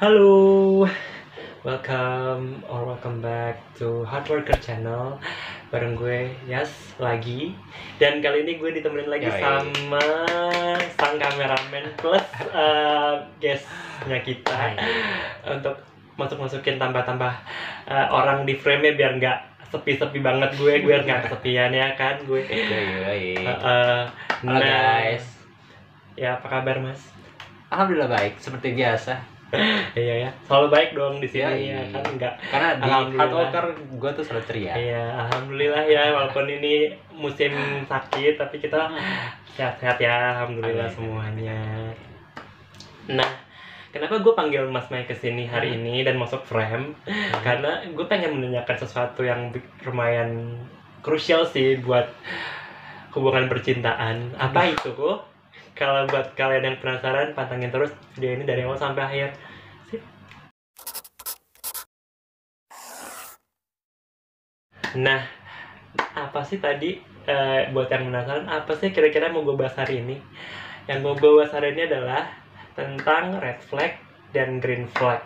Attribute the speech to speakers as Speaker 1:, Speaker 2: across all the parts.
Speaker 1: Halo, welcome back to Hard Worker Channel. Bareng gue Yas lagi. Dan kali ini gue ditemenin lagi sama sang kameramen plus guestnya kita untuk masukin tambah-tambah orang di frame-nya biar nggak sepi-sepi banget gue nggak kesepian ya kan gue.
Speaker 2: Halo guys.
Speaker 1: Ya, apa kabar Mas?
Speaker 2: Alhamdulillah baik, seperti biasa.
Speaker 1: Iya ya, selalu baik dong di sini
Speaker 2: ya,
Speaker 1: ya kan enggak.
Speaker 2: Karena di Hard Worker gue tuh selalu ceria.
Speaker 1: Iya, alhamdulillah ya, walaupun ini musim sakit tapi kita sehat-sehat ya, alhamdulillah semuanya. Nah, kenapa gue panggil Mas Mai kesini hari ini dan masuk frame? Karena gue pengen menanyakan sesuatu yang lumayan krusial sih buat hubungan percintaan. Apa itu kok? Kalau buat kalian yang penasaran, pantengin terus video ini dari awal sampai akhir. Sip. Nah, apa sih tadi buat yang penasaran, apa sih kira-kira mau gue bahas hari ini? Yang mau gue bahas hari ini adalah tentang red flag dan green flag.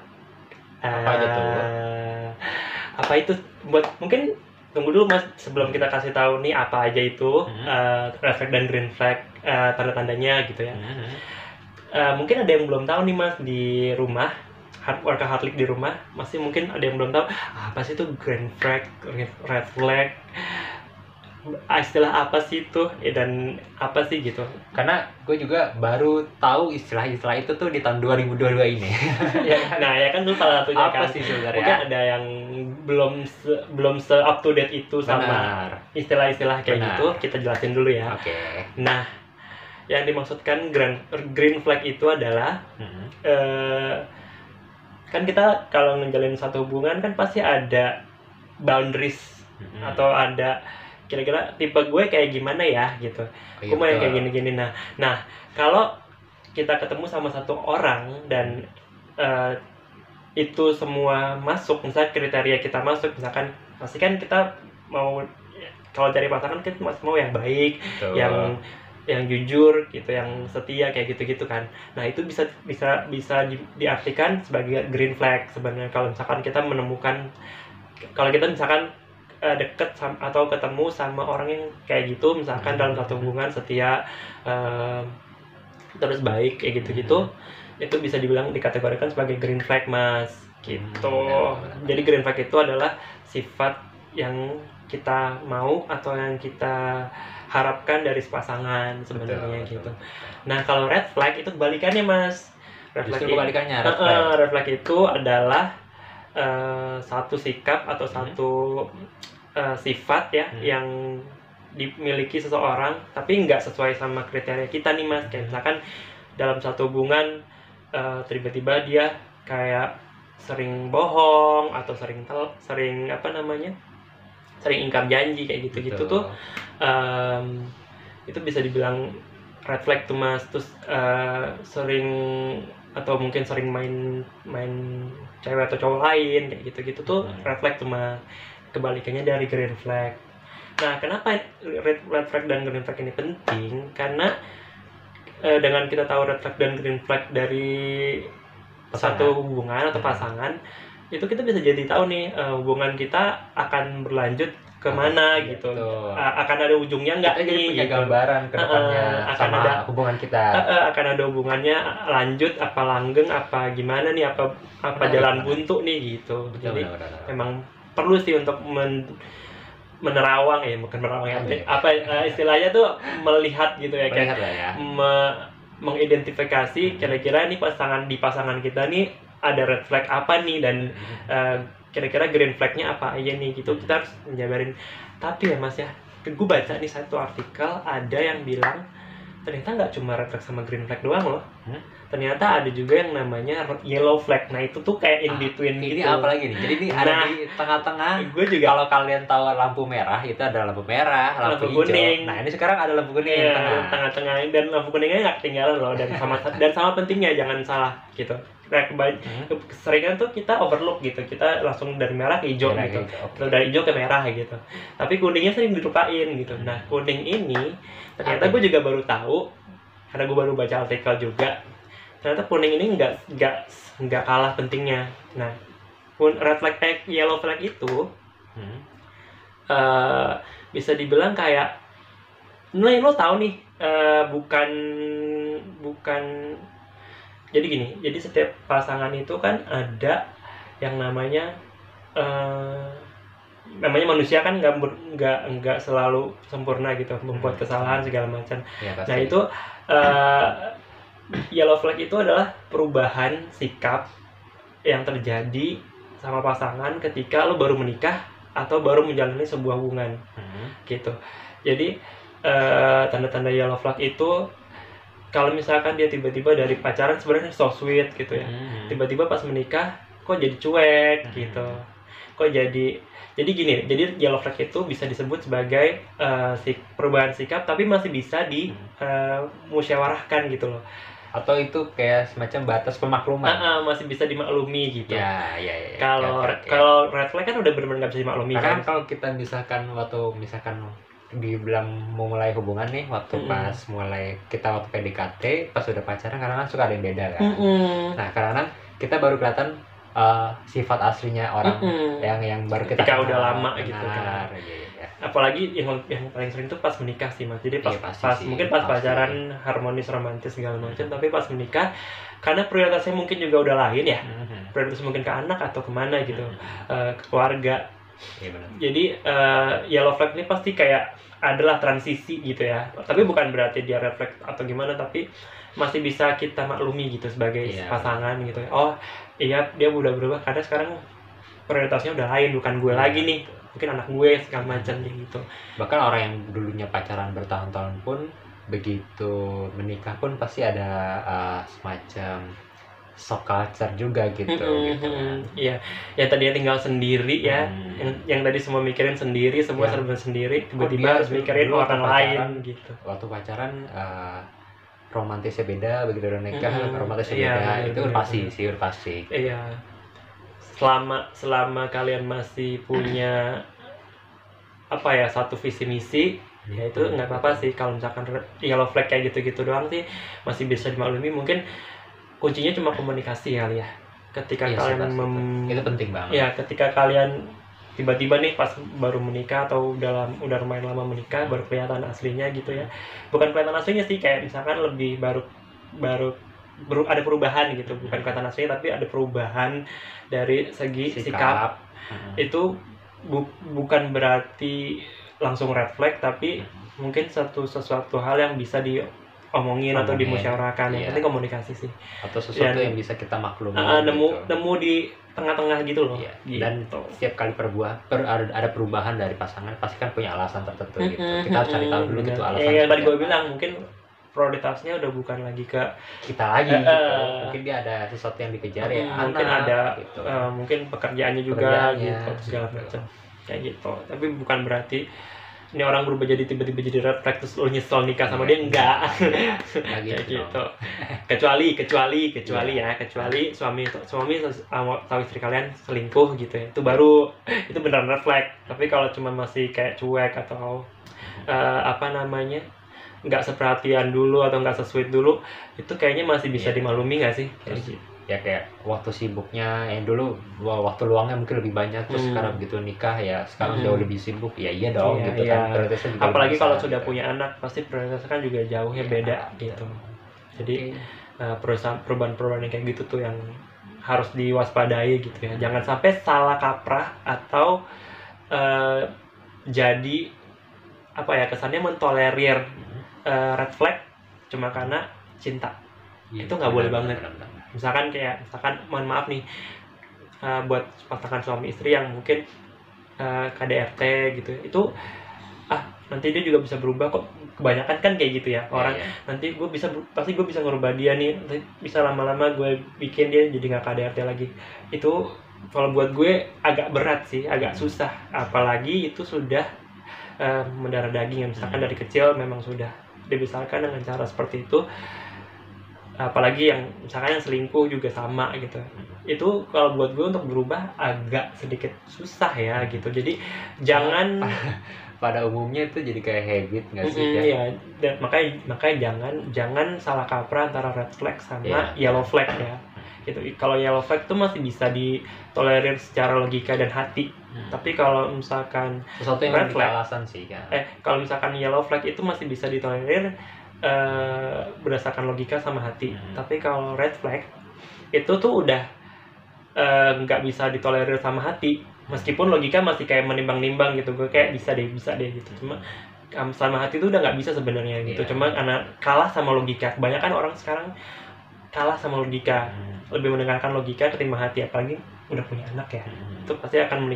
Speaker 2: Apa aja tuh?
Speaker 1: Apa itu? Buat mungkin tunggu dulu Mas, sebelum kita kasih tahu nih apa aja itu red flag dan green flag, tanda-tandanya gitu ya. Mungkin ada yang belum tahu nih Mas di rumah, workaholic di rumah, masih mungkin ada yang belum tahu apa sih itu green flag, red flag, istilah apa sih itu dan apa sih gitu.
Speaker 2: Karena gue juga baru tahu istilah-istilah itu tuh di tahun 2022 ini.
Speaker 1: Nah ya kan itu salah satunya
Speaker 2: apa
Speaker 1: kan.
Speaker 2: sih sebenarnya?
Speaker 1: Mungkin ada yang belum se up to date itu sama istilah-istilah kayak gitu. Kita jelasin dulu ya.
Speaker 2: Oke.
Speaker 1: Nah, yang dimaksudkan green flag itu adalah kan kita kalau ngejalin satu hubungan kan pasti ada boundaries atau ada kira-kira tipe gue kayak gimana ya gitu. Gue mau yang kayak gini-gini. Nah kalau kita ketemu sama satu orang dan itu semua masuk, misalnya kriteria kita masuk, misalkan pasti kan kita mau, kalau cari pasangan kita mau yang baik, yang jujur gitu, yang setia kayak gitu-gitu kan. Nah itu bisa diartikan sebagai green flag sebenarnya kalau misalkan kita menemukan, kalau kita misalkan deket atau ketemu sama orang yang kayak gitu, misalkan dalam satu hubungan setia terus baik kayak gitu-gitu, itu bisa dibilang dikategorikan sebagai green flag Mas gitu. Jadi green flag itu adalah sifat yang kita mau atau yang kita harapkan dari pasangan sebenarnya gitu. Nah kalau red flag itu kebalikannya Mas.
Speaker 2: Red flag
Speaker 1: itu adalah satu sikap atau satu sifat ya yang dimiliki seseorang tapi nggak sesuai sama kriteria kita nih Mas. Kayak misalkan dalam satu hubungan tiba-tiba dia kayak sering bohong atau sering ingkar janji kayak gitu-gitu tuh, itu bisa dibilang red flag tuh Mas. Terus sering atau mungkin sering main cewek atau cowok lain kayak gitu-gitu tuh red flag tuh Mas. Kebalikannya dari green flag. Nah kenapa red flag dan green flag ini penting? Karena dengan kita tahu red flag dan green flag dari satu hubungan atau pasangan, itu kita bisa jadi tahu nih hubungan kita akan berlanjut kemana gitu. Akan ada ujungnya nggak nih?
Speaker 2: Punya gambaran ke depannya sama ada hubungan kita.
Speaker 1: Akan ada hubungannya lanjut apa langgeng apa gimana nih, apa jalan buntu nih gitu. Jadi emang perlu sih untuk menerawang ya, bukan menerawang ya, istilahnya tuh melihat gitu ya, kayak mengidentifikasi kira-kira nih di pasangan kita nih ada red flag apa nih dan kira-kira green flagnya apa aja nih gitu. Kita harus menjabarin. Tapi ya Mas ya, gue baca nih satu artikel ada yang bilang ternyata nggak cuma red flag sama green flag doang loh. Ternyata ada juga yang namanya yellow flag. Nah itu tuh kayak in between
Speaker 2: ini
Speaker 1: gitu.
Speaker 2: Apa lagi nih? Jadi ini ada di tengah-tengah.
Speaker 1: Gue juga,
Speaker 2: kalau kalian tahu lampu merah itu ada lampu merah, lampu hijau. Kuning. Nah ini sekarang ada lampu kuning
Speaker 1: tengah-tengah, dan lampu kuningnya nggak ketinggalan loh, dan sama pentingnya jangan salah gitu. Nah seringan tuh kita overlook gitu, kita langsung dari merah ke hijau gitu, atau dari hijau ke merah gitu. Tapi kuningnya sering dilupain gitu. Nah kuning ini ternyata gue juga baru tahu karena gue baru baca artikel juga. ternyata kuning ini nggak kalah pentingnya. Nah, red flag yellow flag itu bisa dibilang kayak lo tahu nih, bukan jadi gini, jadi setiap pasangan itu kan ada yang namanya manusia kan nggak selalu sempurna gitu, membuat kesalahan segala macam.
Speaker 2: Ya,
Speaker 1: nah itu yellow flag itu adalah perubahan sikap yang terjadi sama pasangan ketika lo baru menikah atau baru menjalani sebuah hubungan gitu. Jadi tanda-tanda yellow flag itu kalau misalkan dia tiba-tiba dari pacaran sebenarnya so sweet gitu ya, tiba-tiba pas menikah kok jadi cuek gitu, kok jadi gini. Jadi yellow flag itu bisa disebut sebagai perubahan sikap tapi masih bisa musyawarahkan gitu loh, atau
Speaker 2: itu kayak semacam batas pemakluman.
Speaker 1: Masih bisa dimaklumi gitu.
Speaker 2: Ya.
Speaker 1: Kalau red flag kan udah benar-benar nggak bisa dimaklumi.
Speaker 2: Karena kalau kita misalkan dibilang mau mulai hubungan nih, waktu pas mulai kita waktu PDKT, pas udah pacaran kadang kan suka ada yang beda kan. Nah kadang kita baru kelihatan sifat aslinya orang yang baru kita
Speaker 1: ketika udah lama gitu
Speaker 2: kan.
Speaker 1: Apalagi yang paling sering tuh pas menikah sih Mas. Jadi mungkin pas pacaran harmonis romantis segala macam, tapi pas menikah karena prioritasnya mungkin juga udah lain ya. Prioritas mungkin ke anak atau kemana gitu, ke keluarga. Jadi yellow flag ini pasti kayak adalah transisi gitu ya. Tapi bukan berarti dia red flag atau gimana, tapi masih bisa kita maklumi gitu sebagai pasangan gitu. Oh iya, dia udah berubah karena sekarang prioritasnya udah lain, bukan gue lagi nih, mungkin anak gue segala macam gitu.
Speaker 2: Bahkan orang yang dulunya pacaran bertahun-tahun pun begitu menikah pun pasti ada semacam shock culture juga gitu.
Speaker 1: Iya, yang tadinya tinggal sendiri ya, yang tadi semua mikirin sendiri, semua serba sendiri, tiba-tiba harus mikirin orang lain gitu.
Speaker 2: Waktu pacaran romantisnya beda, begitu udah nikah romantisnya beda. Itu pasti.
Speaker 1: Iya. Selama kalian masih punya satu visi misi, ya itu nggak apa-apa sih. Kalau misalkan yellow flag kayak gitu-gitu doang sih masih bisa dimaklumi. Mungkin kuncinya cuma komunikasi kali ya. Ketika kalian
Speaker 2: itu penting banget.
Speaker 1: Ya, ketika kalian tiba-tiba nih pas baru menikah atau udah lumayan lama menikah baru kelihatan aslinya gitu ya. Bukan kelihatan aslinya sih, kayak misalkan lebih baru ada perubahan gitu, bukan kelihatan aslinya tapi ada perubahan dari segi sikap. Itu bukan berarti langsung red flag, tapi mungkin sesuatu hal yang bisa diomongin atau dimusyawarahkan. Yang penting komunikasi sih,
Speaker 2: atau sesuatu yang bisa kita maklumi
Speaker 1: nemu di tengah-tengah gitu loh.
Speaker 2: Gitu. Dan setiap kali ada perubahan dari pasangan pasti kan punya alasan tertentu gitu. Kita harus cari tahu dulu gitu alasan.
Speaker 1: Yang tadi gue bilang, mungkin prioritasnya udah bukan lagi ke
Speaker 2: kita lagi gitu. Mungkin dia ada sesuatu yang dikejar
Speaker 1: mungkin ada gitu. Mungkin pekerjaannya juga gitu, segala macam kayak gitu. Tapi bukan berarti ini orang berubah jadi tiba-tiba jadi red flag terus lo nyesel nikah sama dia, enggak. Kayak gitu. Kecuali suami tahu istri kalian selingkuh gitu ya, itu beneran red flag. Tapi kalau cuma masih kayak cuek atau nggak seperhatian dulu atau nggak sesuai dulu, itu kayaknya masih bisa dimaklumi nggak sih?
Speaker 2: Ya kayak waktu sibuknya yang dulu waktu luangnya mungkin lebih banyak, terus sekarang begitu nikah ya sekarang jauh lebih sibuk, iya dong gitu kan. Prioritasnya juga
Speaker 1: apalagi kalau sudah punya anak pasti prioritasnya kan juga jauhnya beda gitu. Jadi perubahan-perubahan yang kayak gitu tuh yang harus diwaspadai gitu ya. Jangan sampai salah kaprah atau jadi kesannya mentolerir red flag cuma karena cinta. Itu nggak boleh banget. Misalkan mohon maaf nih, buat pasangan suami istri yang mungkin KDRT gitu, itu nanti dia juga bisa berubah kok. Kebanyakan kan kayak gitu ya orang. Nanti pasti gue bisa ngerubah dia nih, nanti bisa lama-lama gue bikin dia jadi nggak KDRT lagi. Itu kalau buat gue agak berat sih, agak susah, apalagi itu sudah mendarah daging. Misalkan dari kecil memang sudah dibesarkan dengan cara seperti itu, apalagi yang misalkan yang selingkuh juga sama gitu. Itu kalau buat gue untuk berubah agak sedikit susah ya gitu. Jadi jangan
Speaker 2: pada umumnya itu jadi kayak habit nggak sih ya?
Speaker 1: Iya, dan makanya jangan salah kaprah antara red flag sama yellow flag ya. Gitu. Kalau yellow flag tuh masih bisa ditolerir secara logika dan hati. Tapi kalau misalkan
Speaker 2: sesuatu yang
Speaker 1: red flag,
Speaker 2: alasan sih kan.
Speaker 1: Kalau misalkan yellow flag itu masih bisa ditolerir berdasarkan logika sama hati. Tapi kalau red flag itu tuh udah nggak bisa ditolerir sama hati, meskipun logika masih kayak menimbang-nimbang gitu. Gue kayak bisa deh gitu, cuma sama hati itu udah nggak bisa sebenarnya gitu. Cuma karena kalah sama logika. Kebanyakan orang sekarang kalah sama logika, lebih mendengarkan logika ketimbang hati, apalagi udah punya anak ya. Itu pasti akan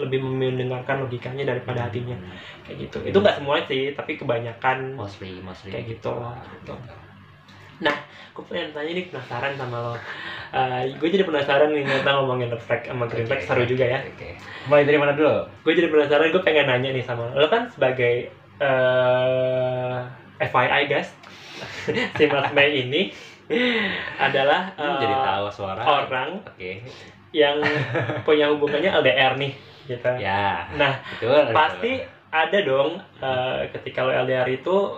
Speaker 1: lebih mendengarkan logikanya daripada hatinya, kayak gitu. Itu nggak semua sih, tapi kebanyakan
Speaker 2: mostly
Speaker 1: kayak gitu. Nah, gue pengen tanya nih, penasaran sama lo. Gue jadi penasaran nih, ternyata ngomongin red flag sama green flag seru juga ya.
Speaker 2: Mulai dari mana dulu?
Speaker 1: Gue jadi penasaran, gue pengen nanya nih sama lo. Lo kan sebagai FYI guys, si Mas Mei ini adalah
Speaker 2: jadi tahu suara
Speaker 1: orang yang punya hubungannya LDR nih, gitu.
Speaker 2: Ya.
Speaker 1: Nah, pasti ada dong ketika lo LDR itu,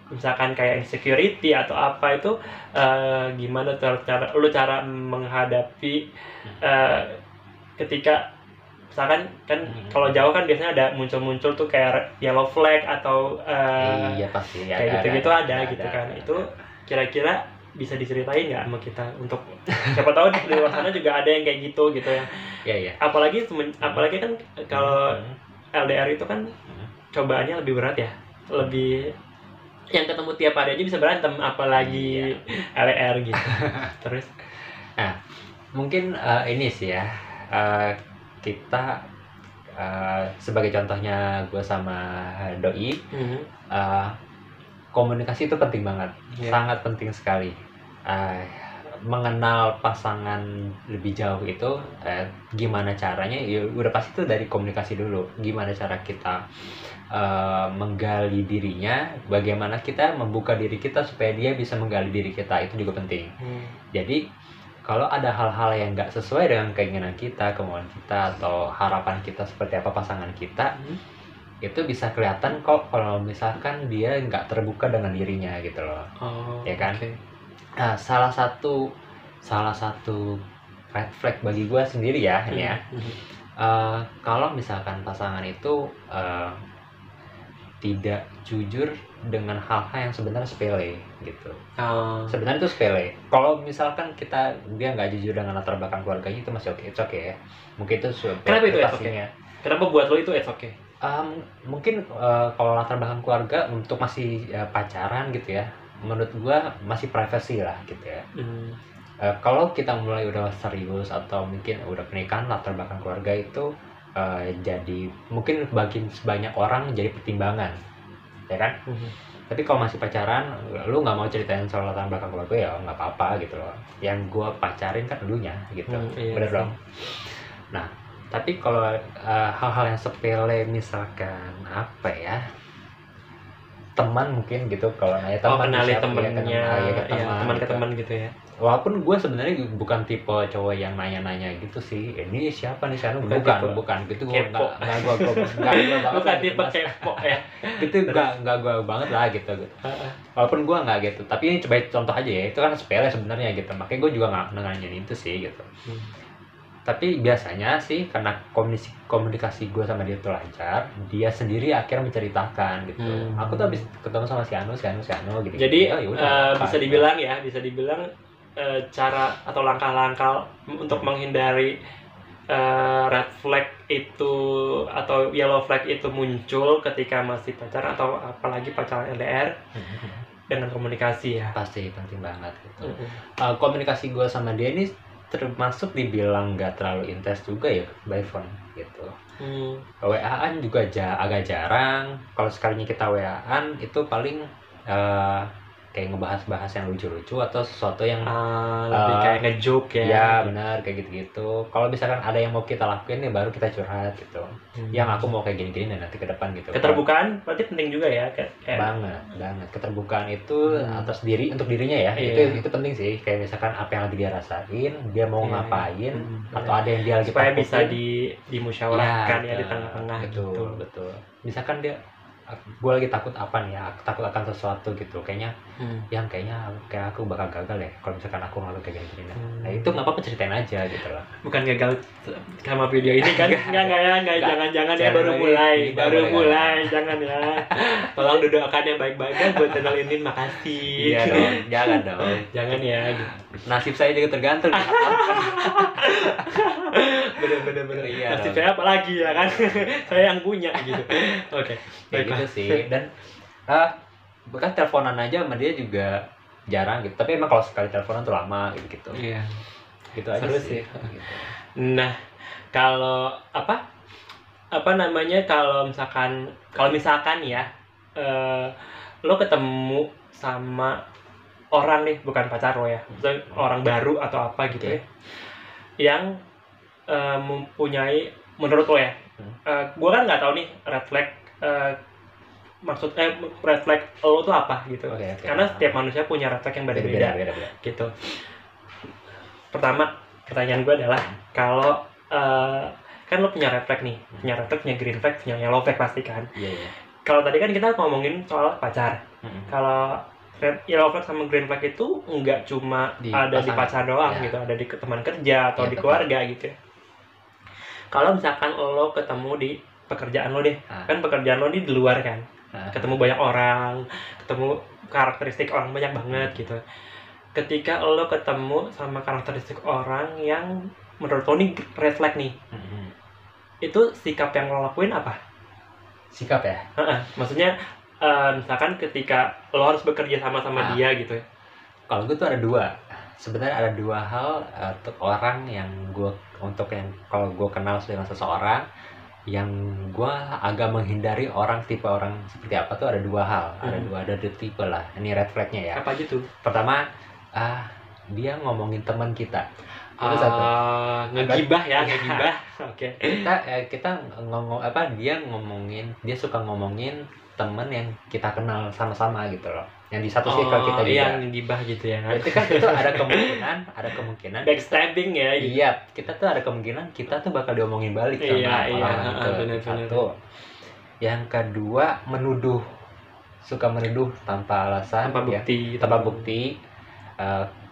Speaker 1: misalkan kayak insecurity atau apa itu, gimana cara menghadapi ketika misalkan kan kalau jauh kan biasanya ada muncul tuh kayak yellow flag atau
Speaker 2: iya pasti
Speaker 1: kayak gitu-gitu ada gitu kan. Itu kira-kira bisa diceritain nggak sama kita, untuk siapa tahu di luar sana juga ada yang kayak gitu ya.
Speaker 2: Iya.
Speaker 1: Apalagi kan kalau LDR itu kan cobaannya lebih berat ya, lebih yang ketemu tiap hari aja bisa berantem, apalagi LDR gitu. Terus
Speaker 2: nah mungkin ini sih ya, kita sebagai contohnya gue sama doi, komunikasi itu penting banget, sangat penting sekali. Mengenal pasangan lebih jauh itu gimana caranya, ya udah pasti itu dari komunikasi dulu. Gimana cara kita menggali dirinya, bagaimana kita membuka diri kita supaya dia bisa menggali diri kita, itu juga penting. Jadi kalau ada hal-hal yang nggak sesuai dengan keinginan kita, kemauan kita, atau harapan kita seperti apa pasangan kita, itu bisa kelihatan kok kalau misalkan dia nggak terbuka dengan dirinya gitu loh. Ya kan? Nah, salah satu red flag bagi gue sendiri ya, ini ya. Kalau misalkan pasangan itu tidak jujur dengan hal-hal yang sebenarnya sepele gitu. Sebenarnya itu sepele. Kalau misalkan dia nggak jujur dengan latar belakang keluarganya, itu masih oke, ya. Mungkin itu
Speaker 1: kenapa itu pastinya. Kenapa buat lo itu oke?
Speaker 2: Mungkin kalau latar belakang keluarga untuk masih pacaran gitu ya, menurut gua masih privacy lah gitu ya. Kalau kita mulai udah serius atau mungkin udah pernikahan, latar belakang keluarga itu jadi mungkin bagi sebanyak orang jadi pertimbangan, ya kan? Tapi kalau masih pacaran, lu nggak mau ceritain soal latar belakang keluarga, ya nggak apa-apa gitu loh. Yang gua pacarin kan elunya gitu, bener dong. Nah, tapi kalau hal-hal yang sepele, misalkan apa ya, teman mungkin gitu, kalau nanya teman,
Speaker 1: kenali temennya, teman ke teman gitu ya.
Speaker 2: Walaupun gue sebenarnya bukan tipe cowok yang nanya-nanya gitu sih, ini siapa nih sana, bukan gitu, gue nggak
Speaker 1: bukan tipe kepo ya,
Speaker 2: gitu, nggak gue banget lah gitu. Walaupun gue nggak gitu, tapi ini coba contoh aja ya, itu kan sepele sebenarnya gitu, makanya gue juga nggak nanyain itu sih gitu. Tapi biasanya sih karena komunikasi gue sama dia itu lancar, dia sendiri akhirnya menceritakan gitu. Aku tuh habis ketemu sama si Anu gitu.
Speaker 1: Jadi bisa dibilang cara atau langkah-langkah untuk menghindari red flag itu atau yellow flag itu muncul ketika masih pacaran atau apalagi pacaran LDR, dengan komunikasi ya.
Speaker 2: Pasti penting banget gitu. Komunikasi gue sama dia ini termasuk dibilang nggak terlalu intens juga ya, by phone gitu. WA-an juga agak jarang. Kalau sekalinya kita WA-an itu paling kayak ngebahas-bahas yang lucu-lucu atau sesuatu yang
Speaker 1: lebih kayak nge-joke ya.
Speaker 2: Ya benar, kayak gitu-gitu. Kalau misalkan ada yang mau kita lakuin ya baru kita curhat gitu. Yang aku mau kayak gini-gini dan nanti ke depan gitu.
Speaker 1: Keterbukaan berarti penting juga ya, kayak
Speaker 2: banget. Keterbukaan itu atas diri, untuk dirinya ya. Itu penting sih. Kayak misalkan apa yang lagi dia rasain, dia mau ngapain, atau ada yang dia lagi
Speaker 1: supaya bisa dimusyawarahkan ya, di tengah-tengah
Speaker 2: betul. Misalkan gue lagi takut apa nih ya, takut akan sesuatu gitu, kayaknya kayak aku bakal gagal ya kalau misalkan aku ngelakuin kayak gini. Nah itu nggak apa-apa, ceritain aja gitu loh.
Speaker 1: Bukan gagal sama video ini kan? Enggak, jangan ya, baru mulai, jangan ya. Tolong doakan yang baik-baik ya buat channel ini, makasih.
Speaker 2: Iya dong, jangan dong.
Speaker 1: Jangan ya.
Speaker 2: Nasib saya juga tergantung.
Speaker 1: Bener.
Speaker 2: Iya,
Speaker 1: nasib saya apa lagi ya kan? Saya yang punya gitu. Oke.
Speaker 2: Baik gitu sih. Dan bekas teleponan aja sama dia juga jarang gitu. Tapi emang kalau sekali teleponan tuh lama gitu.
Speaker 1: Iya.
Speaker 2: Gitu aja
Speaker 1: Seru
Speaker 2: sih.
Speaker 1: Gitu. Nah, kalau kalau misalkan ya lo ketemu sama orang nih, bukan pacar lo ya, orang baru atau apa gitu ya, yang mempunyai, menurut lo ya, gue kan nggak tahu nih red flag, red flag lo tuh apa gitu. Karena setiap manusia punya red flag yang beda-beda gitu. Pertama, pertanyaan gue adalah, kalau kan lo punya red flag nih, punya red flag, punya green flag, punya yellow flag pasti kan. Kalau tadi kan kita ngomongin soal pacar. Kalau yellow flag sama green flag itu nggak cuma ada di pacar doang gitu, ada di teman kerja atau di keluarga gitu. Kalau misalkan lo ketemu di pekerjaan lo deh, kan pekerjaan lo di luar kan, ketemu banyak orang, ketemu karakteristik orang banyak banget gitu. Ketika lo ketemu sama karakteristik orang yang menurut lo nih red flag nih, itu sikap yang lo lakuin apa?
Speaker 2: Sikap ya?
Speaker 1: Maksudnya misalkan ketika lo harus bekerja sama dia gitu ya.
Speaker 2: Kalau gue tuh ada dua. Sebenarnya ada dua hal untuk orang yang kalau gue kenal dengan seseorang yang gue agak menghindari tipe orang seperti apa tuh, ada dua hal. Ada dua tipe lah. Ini red flagnya ya.
Speaker 1: Apa aja tuh?
Speaker 2: Pertama, dia ngomongin teman kita.
Speaker 1: Ngegibah ya, ngegibah. Oke.
Speaker 2: Kita dia suka ngomongin teman yang kita kenal sama-sama gitu loh, yang di satu circle kita juga.
Speaker 1: Yang gibah gitu ya kan.
Speaker 2: Berarti kan itu ada kemungkinan
Speaker 1: backstabbing ya gitu.
Speaker 2: Iya, kita tuh ada kemungkinan kita tuh bakal diomongin balik sama orang itu. Satu. Yang kedua, suka menuduh tanpa alasan, tanpa bukti.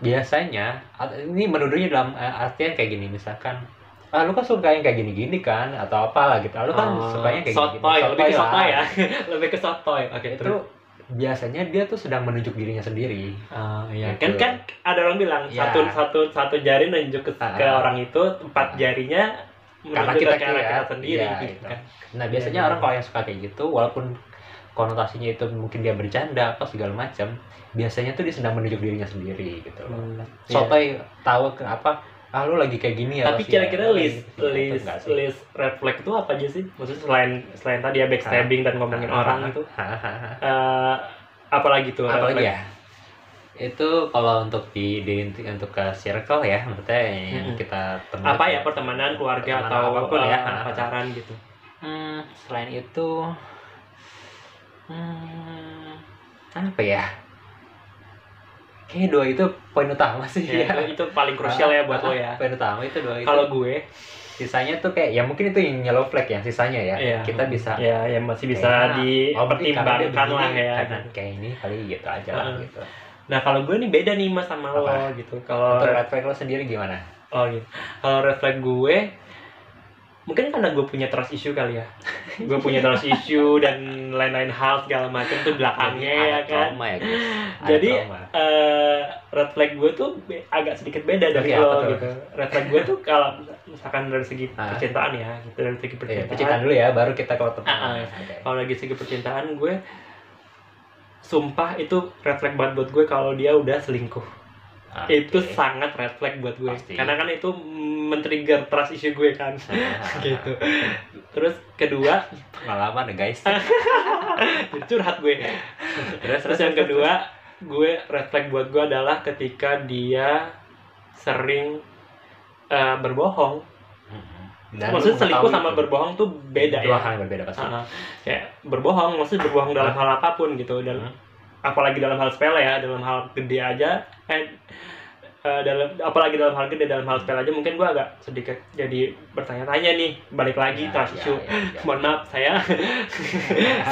Speaker 2: Biasanya ini menuduhnya dalam artian kayak gini, misalkan lu kan suka yang kayak gini-gini kan, atau apalah gitu. Lu kan sukanya kayak
Speaker 1: sotoy,
Speaker 2: gini.
Speaker 1: Lebih ke sotoy ya. Lebih ke sotoy. Oke,
Speaker 2: itu biasanya dia tuh sedang menunjuk dirinya sendiri.
Speaker 1: Iya. Gitu. Kan ada orang bilang satu jari nunjuk ke orang itu, 4 jarinya menunjuk ke kita sendiri gitu kan.
Speaker 2: Nah, biasanya orang kalau yang suka kayak gitu, walaupun konotasinya itu mungkin dia bercanda apa segala macam, biasanya tuh dia sedang menunjuk dirinya sendiri gitu. Sotoy tahu kenapa lu lagi kayak gini ya.
Speaker 1: Tapi kira-kira list red flag itu apa aja sih? Maksudnya selain tadi ya backstabbing dan ngomongin orang itu, apalagi tuh?
Speaker 2: Apalagi ya? Itu kalau untuk untuk ke circle ya, maksudnya yang kita temukan.
Speaker 1: Apa ya, pertemanan, keluarga atau apapun ya, pacaran gitu.
Speaker 2: Selain itu, apa ya? Kayaknya dua itu poin utama sih ya.
Speaker 1: Itu paling krusial ya buat lo ya.
Speaker 2: Poin utama itu dua itu.
Speaker 1: Kalau gue,
Speaker 2: sisanya tuh kayak ya mungkin itu yang yellow flag ya, sisanya ya. Kita bisa
Speaker 1: ya masih bisa dipertimbangkan lah ya.
Speaker 2: Kayak ini kali gitu aja lah gitu.
Speaker 1: Nah, kalau gue nih beda nih Mas sama lo gitu. Kalau
Speaker 2: red flag lo sendiri gimana?
Speaker 1: Oh gitu. Kalau red flag gue, mungkin karena gue punya trust issue kali ya. Gue punya trust issue dan lain-lain hal segala macam tuh belakangnya ya kan. Jadi red flag gue tuh agak sedikit beda dari lo gitu. Red flag gue tuh kalau misalkan dari segi percintaan ya, gitu, dari segi percintaan.
Speaker 2: Percintaan dulu ya, baru kita kalau teman.
Speaker 1: Kalau lagi segi percintaan gue, sumpah itu red flag banget buat gue kalau dia udah selingkuh. Itu sangat red flag buat gue. Karena kan itu men-trigger trust issue gue kan. Gitu. Terus kedua,
Speaker 2: pengalaman ya guys.
Speaker 1: curhat gue. Terus yang kedua, red flag buat gue adalah ketika dia sering berbohong.
Speaker 2: Dan
Speaker 1: maksudnya selingkuh sama berbohong tuh beda
Speaker 2: dua
Speaker 1: ya.
Speaker 2: hal yang berbeda pasti.
Speaker 1: Kayak berbohong, maksudnya berbohong dalam hal apapun gitu, dan apalagi dalam hal sepele ya, dalam hal gede aja, apalagi dalam hal gede, dalam hal sepele aja mungkin gue agak sedikit jadi bertanya-tanya nih, balik lagi trust issue. Mohon maaf, saya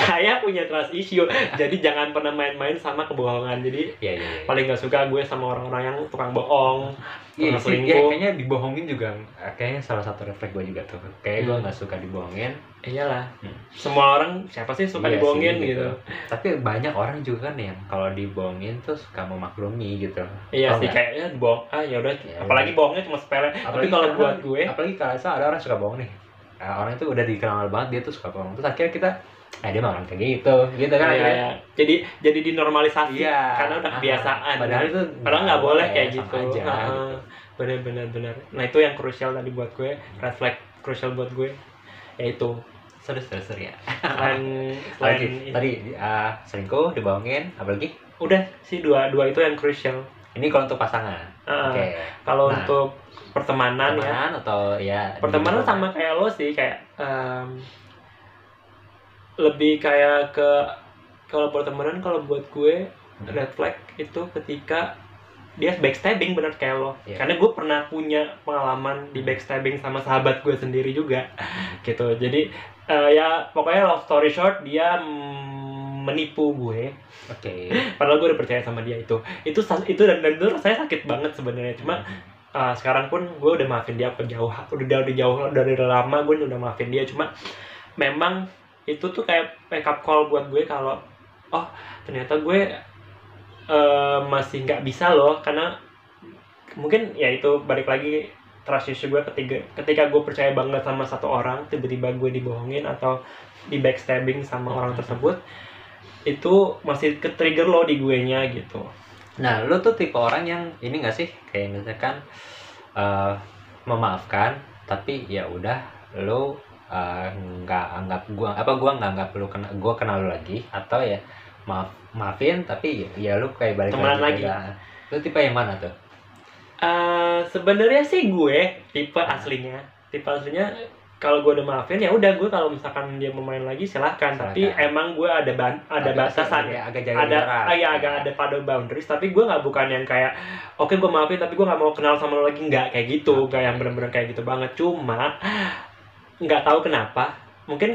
Speaker 1: saya punya trust issue, jadi jangan pernah main-main sama kebohongan. Jadi paling nggak suka gue sama orang-orang yang tukang bohong,
Speaker 2: tukang selingkuh. Kayaknya dibohongin juga kayaknya salah satu refleks gue juga tuh. Kayaknya gue nggak suka dibohongin.
Speaker 1: Iyalah, semua orang siapa sih suka dibohongin sih, gitu.
Speaker 2: Tapi banyak orang juga kan yang kalau dibohongin tuh suka memaklumi gitu.
Speaker 1: Iya sih, kayaknya bohong, ya udah. Apalagi bohongnya cuma sepele. Tapi kalau buat gue,
Speaker 2: apalagi kalau ada orang suka bohong nih. Orang itu udah dikenal banget dia tuh suka bohong. Terus akhirnya kita, dia mah orang kayak gitu kan.
Speaker 1: Iya. Jadi dinormalisasi karena udah kebiasaan. Padahal nggak boleh kayak gitu. Bener. Nah itu yang krusial tadi buat gue, red flag krusial buat gue, yaitu
Speaker 2: seru ya.
Speaker 1: Selain
Speaker 2: tadi selingkuh, dibohongin, apalagi?
Speaker 1: Udah sih dua itu yang krusial.
Speaker 2: Ini kalau untuk pasangan.
Speaker 1: Kalau untuk pertemanan ya,
Speaker 2: atau ya
Speaker 1: pertemanan sama kayak lo sih, kayak lebih kayak ke, kalau pertemanan kalau buat gue red flag itu ketika dia backstabbing, bener kayak lo. Karena gue pernah punya pengalaman di backstabbing sama sahabat gue sendiri juga gitu. Jadi ya pokoknya long story short, dia menipu gue. Padahal gue udah percaya sama dia itu dan itu rasanya sakit banget sebenarnya. Cuma sekarang pun gue udah maafin dia udah jauh dari lama, gue udah maafin dia. Cuma memang itu tuh kayak wake up call buat gue kalau ternyata gue masih nggak bisa loh, karena mungkin ya itu balik lagi trust issue gue ketika gue percaya banget sama satu orang, tiba-tiba gue dibohongin atau di backstabbing sama orang tersebut, itu masih ke-trigger lo di gue nya gitu.
Speaker 2: Nah, lo tuh tipe orang yang ini nggak sih, kayak misalkan memaafkan tapi ya udah lo nggak anggap gue nggak anggap lo gue kenal lo lagi, atau ya maafin tapi ya lu kayak balik
Speaker 1: temenan lagi.
Speaker 2: Lu tipe yang mana tuh?
Speaker 1: Sebenarnya sih gue tipe aslinya kalau gue udah maafin ya udah, gue kalau misalkan dia mau main lagi silahkan. Tapi emang gue ada batasan ya, agak ada pada boundaries. Tapi gue nggak bukan yang kayak oke gue maafin tapi gue nggak mau kenal sama lo lagi, nggak kayak gitu, nggak yang bener-bener kayak gitu banget. Cuma nggak tahu kenapa, mungkin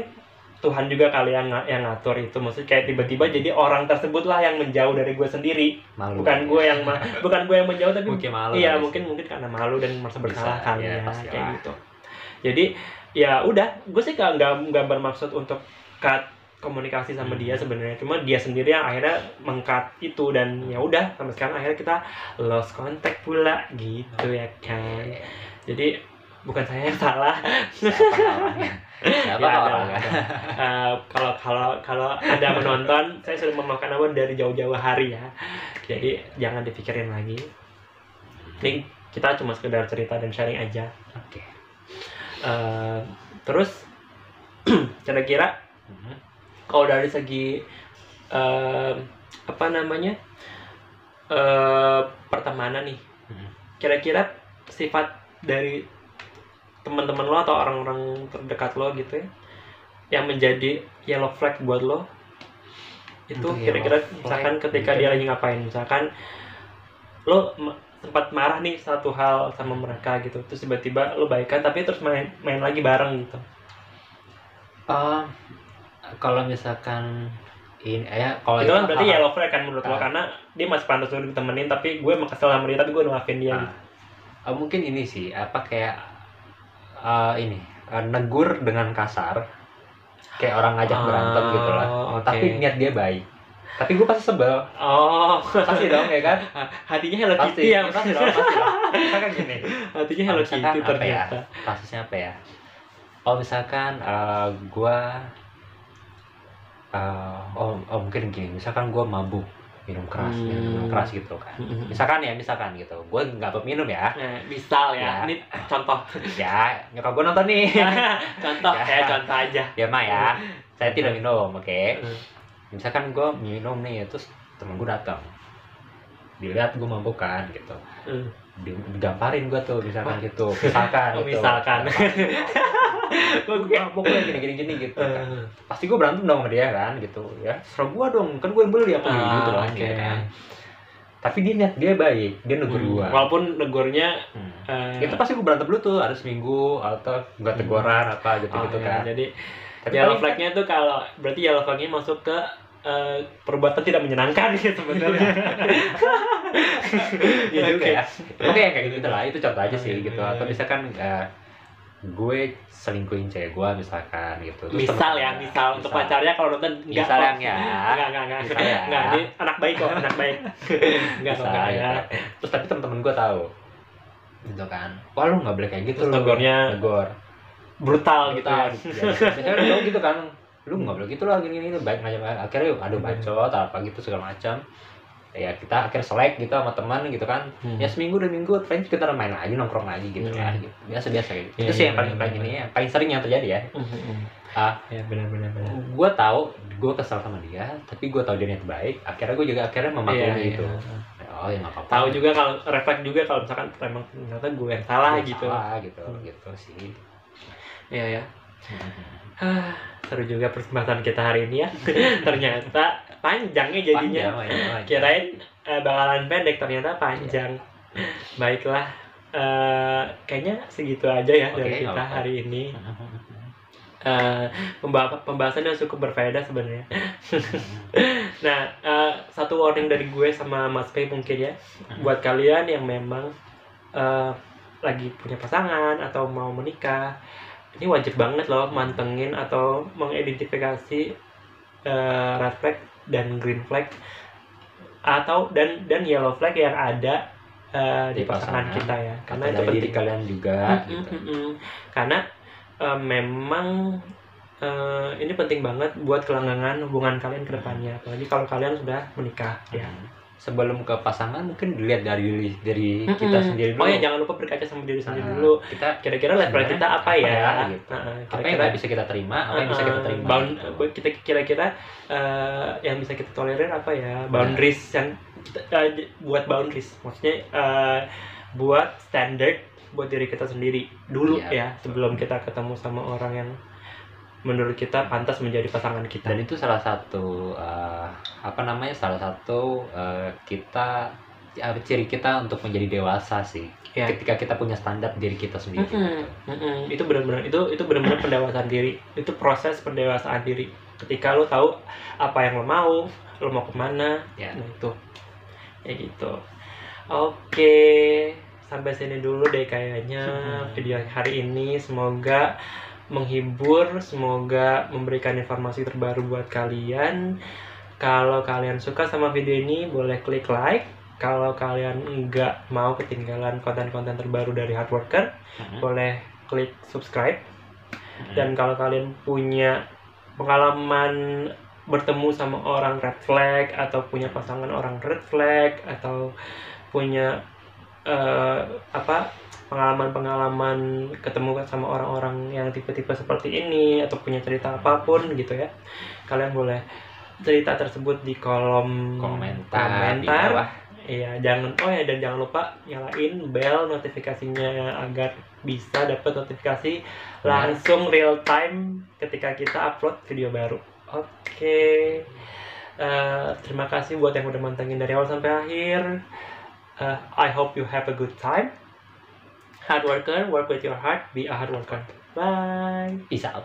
Speaker 1: Tuhan juga kali yang ngatur itu. Maksudnya kayak tiba-tiba jadi orang tersebut lah yang menjauh dari gue sendiri. Bukan gue yang menjauh, tapi mungkin karena malu dan merasa bersalah kali ya, kayak gitu. Jadi ya udah, gue sih nggak bermaksud untuk cut komunikasi sama dia sebenarnya. Cuma dia sendiri yang akhirnya meng-cut itu, dan ya udah sampai sekarang akhirnya kita lost contact pula gitu ya kan. Jadi bukan saya yang salah. Kalau Anda menonton, saya sudah memaafkan Anda dari jauh-jauh hari ya. Jadi jangan dipikirin lagi. Ini kita cuma sekedar cerita dan sharing aja. Terus kira-kira kalau dari segi pertemanan nih, kira-kira sifat dari teman-teman lo atau orang-orang terdekat lo gitu ya yang menjadi yellow flag buat lo itu, kira-kira misalkan ketika dia lagi ngapain, misalkan lo sempat marah nih satu hal sama mereka gitu, terus tiba-tiba lo baikan tapi terus main lagi bareng gitu.
Speaker 2: Kalau misalkan ini kalau
Speaker 1: itu kan berarti yellow flag kan menurut lo, karena dia masih pantas untuk ditemenin tapi gue emang kesel sama dia tapi gue udah maafin dia gitu.
Speaker 2: Mungkin ini sih kayak negur dengan kasar, kayak orang ngajak berantem gitu lah. Tapi niat dia baik, tapi gue pasti sebel. Pasti dong ya kan.
Speaker 1: Hatinya Hello Kitty ya.
Speaker 2: Pasti dong. Misalkan gini,
Speaker 1: hatinya Hello Kitty ternyata.
Speaker 2: Kasusnya apa ya? Kalau misalkan gue mungkin gini, misalkan gue mabuk, minum keras gitu kan. Misalkan gitu, gue nggak peminum ya.
Speaker 1: Misal ya, ini contoh.
Speaker 2: Ya, nyokap gue nonton nih.
Speaker 1: Contoh aja.
Speaker 2: Ya mah ya, saya tidak minum, oke. Misalkan gue minum nih, terus temen gue datang, dilihat gue mabuk kan gitu,
Speaker 1: Hmm.
Speaker 2: digamparin gue tuh misalkan gitu, misalkan
Speaker 1: Oh,
Speaker 2: gitu.
Speaker 1: misalkan.
Speaker 2: Gue mabuk gue gini gitu kan. Pasti gue berantem dong sama dia kan gitu ya, serah gue dong, kan gue yang beli apa gitu dong
Speaker 1: Oke.
Speaker 2: gitu kan. Tapi dia baik, dia negur gue.
Speaker 1: Walaupun negurnya
Speaker 2: Itu pasti gue berantem dulu tuh, ada seminggu atau gue teguran apa gitu-gitu kan.
Speaker 1: Jadi
Speaker 2: Tapi
Speaker 1: yellow
Speaker 2: paling-
Speaker 1: flag-nya tuh kalau berarti yellow flag-nya masuk ke perbuatan tidak menyenangkan ya sebenarnya.
Speaker 2: Iya juga
Speaker 1: Oke.
Speaker 2: ya. Oke kayak gitu lah, itu contoh aja sih gitu.
Speaker 1: Iya.
Speaker 2: Atau misalkan gue selingkuhin cewek gue misalkan gitu. Terus
Speaker 1: Misal untuk pacarnya kalau nonton enggak
Speaker 2: Misal
Speaker 1: kok.
Speaker 2: yang ya.
Speaker 1: Enggak.
Speaker 2: Misal ya.
Speaker 1: Enggak, ini anak baik kok, anak baik. Enggak ya.
Speaker 2: Terus tapi teman-teman gue tahu gitu kan, wah lu nggak boleh kayak gitu.
Speaker 1: Terus
Speaker 2: lu.
Speaker 1: negornya
Speaker 2: negor
Speaker 1: brutal gitu ya.
Speaker 2: Misalnya udah tahu gitu kan, lu nggak boleh gitu lah gini baik aja. Akhirnya aduh bacot apa gitu segala macam. Ya kita akhirnya selek gitu sama teman gitu kan. Ya seminggu 2 minggu paling kita main lagi, nongkrong lagi gitu lah gitu. Biasa gitu. Itu sih yang paling ini ya, paling sering yang terjadi ya.
Speaker 1: Ya benar.
Speaker 2: Gue tahu gue kesal sama dia, tapi gue tahu dia niat baik. Akhirnya gue juga memaklumi itu. Oh ya nggak apa-apa.
Speaker 1: Tahu juga kalau refleks juga kalau misalkan emang ternyata gue yang salah gitu.
Speaker 2: Salah gitu sih.
Speaker 1: Iya ya. Seru juga persembahan kita hari ini ya. Ternyata panjangnya jadinya.
Speaker 2: Panjang.
Speaker 1: Kirain bakalan pendek, ternyata panjang. Baiklah, kayaknya segitu aja ya dari kita hari ini. Pembahasannya cukup berfaedah sebenarnya. Nah, satu warning dari gue sama Mas P mungkin ya, buat kalian yang memang lagi punya pasangan atau mau menikah, ini wajib banget loh mantengin atau mengidentifikasi red flag dan green flag atau dan yellow flag yang ada di pasangan kita ya, karena itu penting
Speaker 2: kalian juga gitu.
Speaker 1: Karena memang ini penting banget buat kelanggengan hubungan kalian ke depannya, apalagi kalau kalian sudah menikah ya.
Speaker 2: Sebelum ke pasangan mungkin dilihat dari kita sendiri dulu.
Speaker 1: Oh ya, jangan lupa berkaca sama diri sendiri dulu.
Speaker 2: Kita
Speaker 1: kira-kira level kita apa ya?
Speaker 2: Gitu. Apa yang nggak bisa kita terima, apa yang bisa kita terima.
Speaker 1: Kita kira-kira yang bisa kita tolerir apa ya? Boundaries yang kita, buat boundaries, maksudnya buat standar buat diri kita sendiri dulu ya, sebelum kita ketemu sama orang yang menurut kita pantas menjadi pasangan kita.
Speaker 2: Dan itu salah satu kita ciri kita untuk menjadi dewasa sih. Ya. Ketika kita punya standar diri kita sendiri.
Speaker 1: Itu benar-benar pendewasaan diri. Itu proses pendewasaan diri. Ketika lo tahu apa yang lo mau kemana, nah itu, ya gitu. Oke, sampai sini dulu deh kayaknya video hari ini. Semoga menghibur, semoga memberikan informasi terbaru buat kalian. Kalau kalian suka sama video ini, boleh klik like. Kalau kalian nggak mau ketinggalan konten-konten terbaru dari Hardworker, boleh klik subscribe. Dan kalau kalian punya pengalaman bertemu sama orang red flag, atau punya pasangan orang red flag, atau punya pengalaman ketemu sama orang-orang yang tipe-tipe seperti ini, atau punya cerita apapun gitu ya, kalian boleh cerita tersebut di kolom komentar. Iya, dan jangan lupa nyalain bel notifikasinya agar bisa dapat notifikasi langsung real time ketika kita upload video baru. Oke. Terima kasih buat yang udah mantengin dari awal sampai akhir. I hope you have a good time. Hard worker, work with your heart, be a hard worker. Bye.
Speaker 2: Peace out.